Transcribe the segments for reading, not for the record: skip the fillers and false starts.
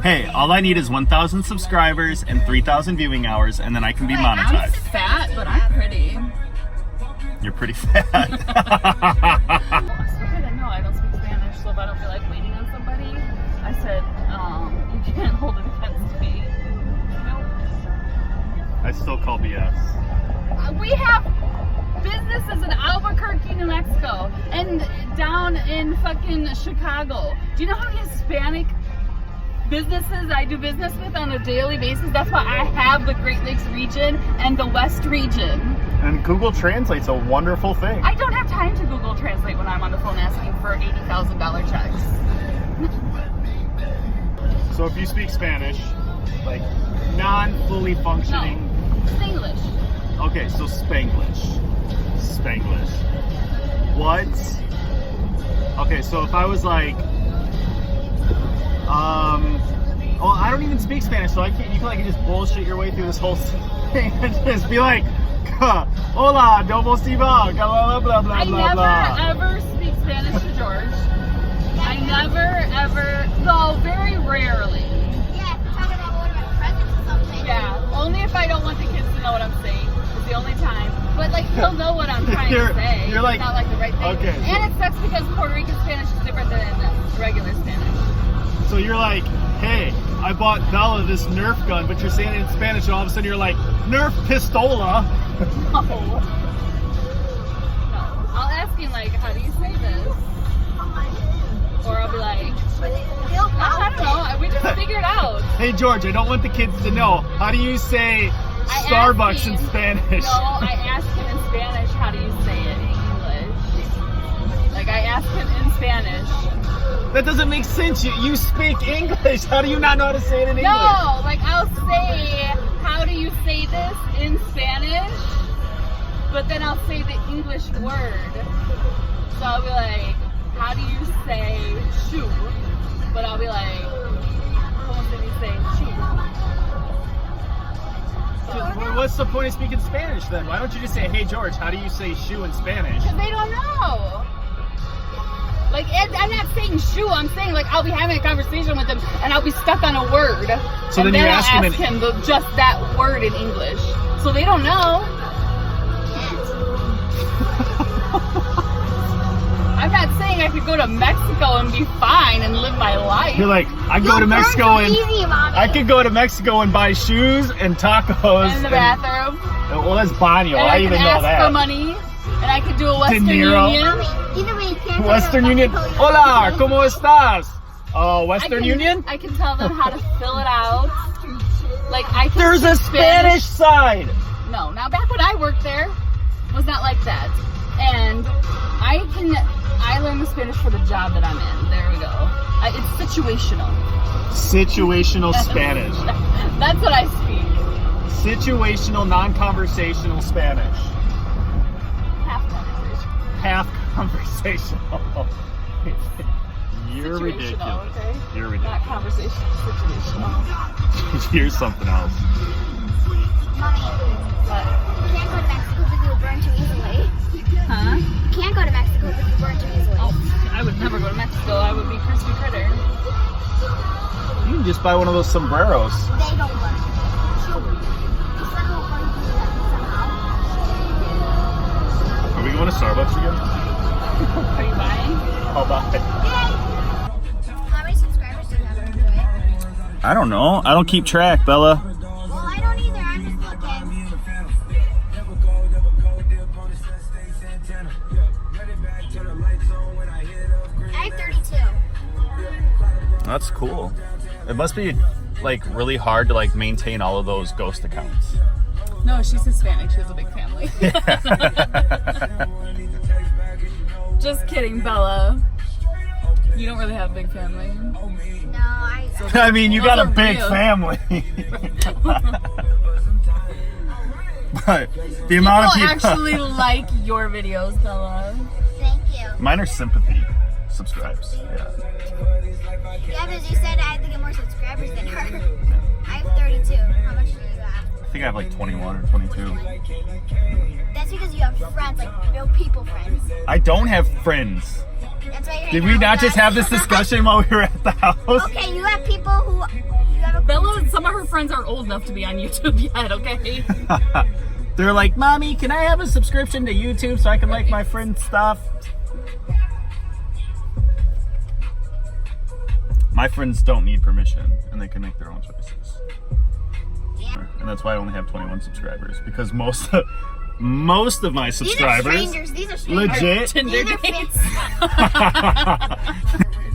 Hey, all I need is 1,000 subscribers and 3,000 viewing hours, and then I can be monetized. I'm fat, but I'm pretty. You're pretty fat. No, I don't speak Spanish, so if I don't feel like waiting on somebody, I said, you can't hold it against me. Nope. I still call BS. We have businesses in Albuquerque, New Mexico, and down in fucking Chicago. Do you know how many Hispanic businesses I do business with on a daily basis? That's why I have the Great Lakes region and the West region. And Google Translate's a wonderful thing. I don't have time to Google Translate when I'm on the phone asking for $80,000 checks. So if you speak Spanish, like non-fully functioning. No, Spanglish. Okay, so Spanglish. Spanglish. What? Okay, so if I was like, well, I don't even speak Spanish, so I can't. You can like just bullshit your way through this whole thing and just be like, "Hola, domo si va, blah blah blah I blah blah." never ever speak Spanish to George. I never ever, though very rarely. Yeah, talking about ordering presents or something. Yeah, only if I don't want the kids to know what I'm saying. It's the only time. But like he'll know what I'm trying to say. You're like, it's not like the right thing. okay. And it sucks because Puerto Rican Spanish is different than regular Spanish. So you're like, "Hey, I bought Bella this Nerf gun," but you're saying it in Spanish, and all of a sudden you're like, "Nerf pistola." No. No. I'll ask him like, how do you say this? Or I'll be like, I don't know. We just figured out. Hey George, I don't want the kids to know. How do you say Starbucks in Spanish? No, I asked him in Spanish, how do you say it in English? Like I asked him in Spanish. That doesn't make sense. You speak English. How do you not know how to say it in English? No, like I'll say, how do you say this in Spanish? But then I'll say the English word. So I'll be like, how do you say shoe? But I'll be like, how do you say shoe? Well, what's the point of speaking Spanish then? Why don't you just say, "Hey George, how do you say shoe in Spanish?" Because they don't know. Like, I'm not saying shoe, I'm saying, like, I'll be having a conversation with them and I'll be stuck on a word. So and then you I'll ask him just that word in English. So they don't know. I'm not saying I could go to Mexico and be fine and live my life. You're like, I go to Mexico and Easy, Mommy. I could go to Mexico and buy shoes and tacos. In the bathroom. Well, that's baño. And I can even know ask that. for money. And I could do a Western Niro. Union. Either way, you can't Western Union. Hola, ¿cómo estás? Western Union? I can tell them how to fill it out. Like I can There's a speak Spanish side. No, now back when I worked there, was not like that. And I learned the Spanish for the job that I'm in. There we go. It's situational. Situational Spanish. That's what I speak. Situational, non-conversational Spanish. Half conversation. Half conversational. You're Situational, ridiculous. okay? You're Not ridiculous. conversation, situational. You're something else. Mommy, But, you can't go to Mexico because you'll burn too easily. huh? You can't go to Mexico because you burn too easily. Oh, I would never go to Mexico. I would be crispy critter. You can just buy one of those sombreros. They don't burn. It's not how fun you do that somehow. Are we going to Starbucks again? Are you buying? I'll buy. How many subscribers do you have on Twitter? I don't know. I don't keep track, Bella. Well, I don't either. I'm just looking. I have 32. That's cool. It must be like really hard to like maintain all of those ghost accounts. No, she's Hispanic. She has a big family. Just kidding, Bella. You don't really have a big family. No, I. I mean, you got a Those are big real. family. But the amount of People people actually like your videos, Bella. Thank you. Mine are sympathy subscribes. Yeah. Yeah, because you said I had to get more subscribers than her. I have 32. How much do you have? I think I have like 21 or 22. That's because you have friends, like real people friends. I don't have friends. That's why you're Did hanging we out not with just us. have this discussion while we were at the house? Okay, you have people who you have a Bella, some of her friends aren't old enough to be on YouTube yet, okay? They're like, Mommy, can I have a subscription to YouTube so I can like my friend's stuff? My friends don't need permission, and they can make their own choices. And that's why I only have 21 subscribers, because most of my These are subscribers, strangers. These are strangers. legit. Tinder These are dates. fits.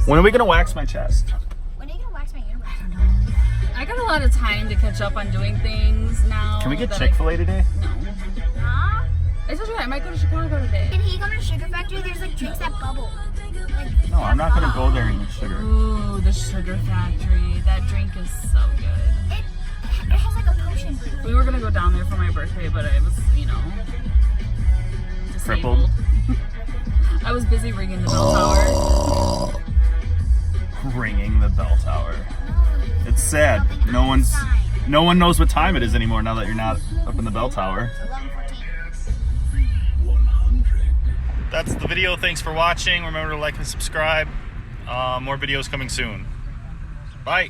When are we gonna wax my chest? When are you gonna wax my unibrow? I got a lot of time to catch up on doing things now. Can we get that Chick-fil-A today? No. Huh? I told you I might go to Chicago today. Can he come to Sugar Factory? There's like drinks that bubble. Like, No, I'm not gonna go there and eat sugar. Ooh, the Sugar Factory. That drink is so good. it has like a potion. We were gonna go down there for my birthday, but I was, Crippled? disabled. I was busy ringing the bell tower. Ringing the bell tower. It's sad. No one knows what time it is anymore now that you're not up in the bell tower. 11:14. That's the video. Thanks for watching. Remember to like and subscribe. More videos coming soon. Bye.